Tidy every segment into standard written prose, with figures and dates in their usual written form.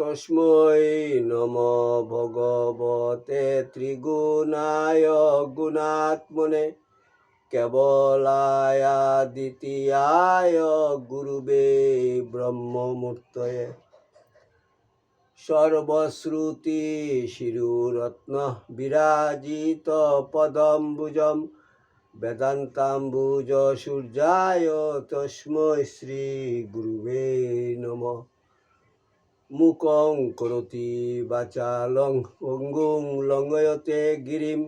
তস্मै নমো ভগবতে ত্রিগুণায় গুণাত্মনে কেবলায় দ্বিতীয়ায় গুরুবে ব্রহ্মমূর্তয়ে সর্বশ্রুতি শিরুরত্ন বিরাজিত পদম্বুজম বেদান্তাম্বুজ সূর্যায় তস্मै শ্রী গুরুবে নমঃ। মুকং করোতি বাচালং পঙ্গুং লঙ্ঘয়তে গিরিম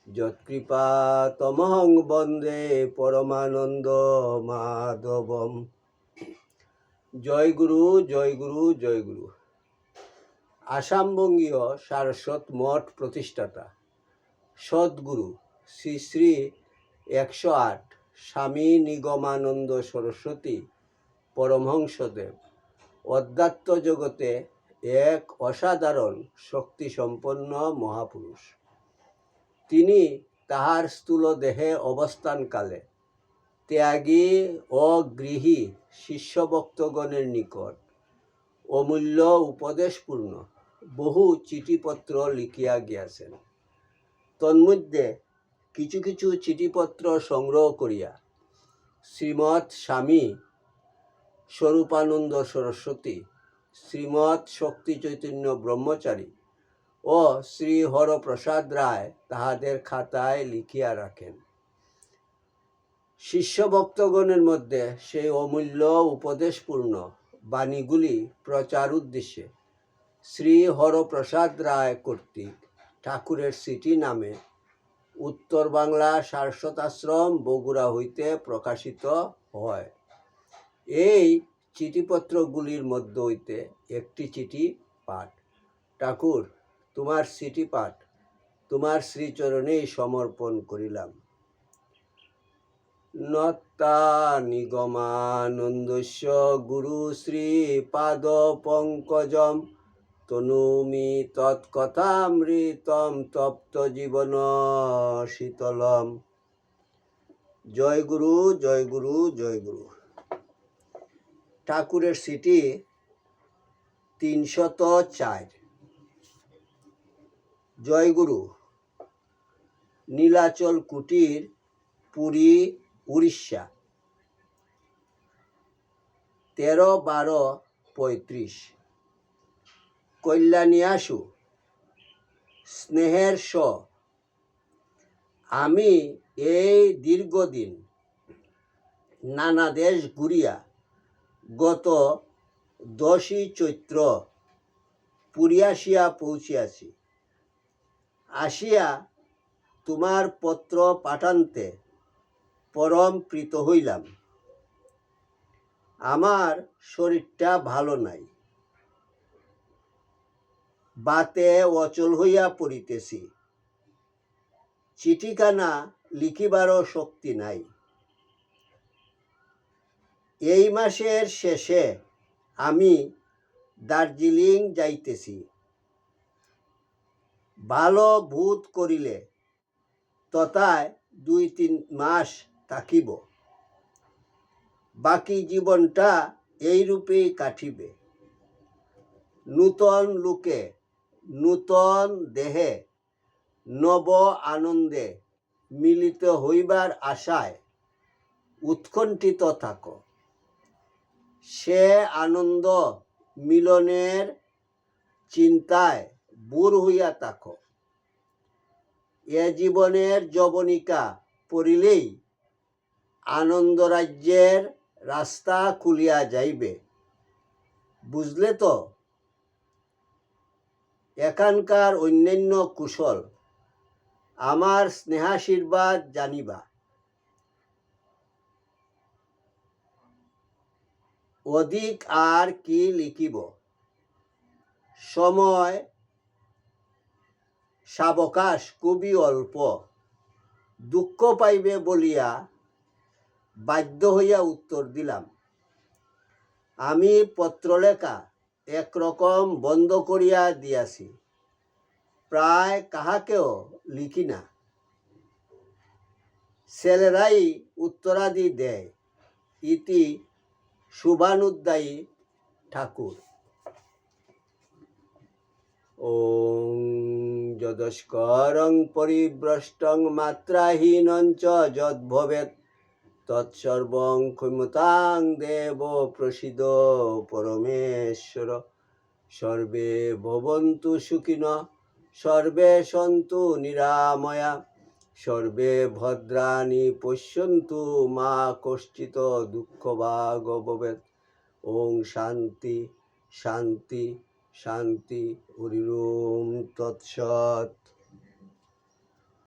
যৎকৃপা তমহং বন্দে পরমানন্দ মাধবম। জয় গুরু, জয় গুরু, জয় গুরু। আসামবঙ্গীয় সারস্বত মঠ প্রতিষ্ঠাতা সদ্গুরু শ্রী শ্রী 108 স্বামী নিগমানন্দ সরস্বতী পরমহংসদেব অধ্যাত্ম জগতে এক অসাধারণ শক্তিসম্পন্ন মহাপুরুষ। তিনি তাহার স্থূল দেহে অবস্থানকালে ত্যাগী ও গৃহী শিষ্যভক্তগণের নিকট অমূল্য উপদেশপূর্ণ বহু চিঠিপত্র লিখিয়া গিয়াছেন। তন্মধ্যে কিছু কিছু চিঠিপত্র সংগ্রহ করিয়া শ্রীমৎ স্বামী স্বরূপানন্দ সরস্বতী, শ্রীমৎ শক্তি চৈতন্য ব্রহ্মচারী ও শ্রী হরপ্রসাদ রায় তাহাদের খাতায় লিখিয়া রাখেন। শিষ্যভক্তগণের মধ্যে সেই অমূল্য উপদেশপূর্ণ বাণীগুলি প্রচার উদ্দেশ্যে শ্রী হরপ্রসাদ রায় কর্তৃক ঠাকুরের সিটি নামে উত্তর বাংলা সারস্বত আশ্রম বগুড়া হইতে প্রকাশিত হয়। এই চিঠিপত্রগুলির মধ্য হইতে একটি চিঠি পাঠ। ঠাকুর, তোমার চিঠি পাঠ তোমার শ্রীচরণেই সমর্পণ করিলাম। নত্তা নিগমানন্দস্য গুরু শ্রী পাদ পঙ্কজম তনুমি তৎকথামৃতম তপ্ত জীবন শীতলম। জয় গুরু, জয় গুরু, জয় গুরু। ঠাকুরের সিটি 304। জয় গুরু। নীলাচল কুটির, পুরী, উড়িষ্যা, 13-12-35। কল্যাণীয়াসু, স্নেহের স। আমি এই দীর্ঘদিন নানা দেশ ঘুরিয়া গত 10ই চৈত্র পুরী আসিয়া পৌঁছিয়াছি। আসিয়া তোমার পত্র পাঠান্তে পরম প্রীত হইলাম। আমার শরীরটা ভালো নাই, বাতে অচল হইয়া পড়িতেছি। চিঠিখানা লিখিবারও শক্তি নাই। এই মাসের শেষে আমি দার্জিলিং যাইতেছি। ভালো বোধ করিলে তথায় 2-3 মাস থাকিব। বাকি জীবনটা এইরূপেই কাটিবে। নূতন লোকে নূতন দেহে নব আনন্দে মিলিত হইবার আশায় উৎকণ্ঠিত থাকো। সে আনন্দ মিলনের চিন্তায় বুর হইয়া থাকো। এ জীবনের যবনিকা পড়িলেই আনন্দরাজ্যের রাস্তা খুলিয়া যাইবে। বুঝলে তো? এখানকার অন্যান্য কুশল আমার স্নেহাশীর্বাদ জানিবা। অধিক আর কি লিখিব? সময় সাবকাশ খুবই অল্প। দুঃখ পাইবে বলিয়া বাধ্য হইয়া উত্তর দিলাম। আমি পত্রলেখা একরকম বন্ধ করিয়া দিয়াছি। প্রায় কাহাকেও লিখি না। ছেলেরাই উত্তরাদি দেয়। ইতি শুভানুধ্যায়ী ঠাকুর। ওং যদস্করং পরিভ্রষ্টং মাত্রাহীনং চ যদ্ভবেৎ তৎসর্বং ক্ষমতাং দেব প্রসীদ পরমেশ্বর। সর্বে ভবন্তু সুখিনঃ, সর্বে সন্তু নিরাময়া, সর্বে ভদ্রাণি পশ্যন্তু মা কশ্চিৎ দুঃখভাগ ভবেৎ। ওং শান্তি শান্তি শান্তি। হরি ওম তৎসৎ।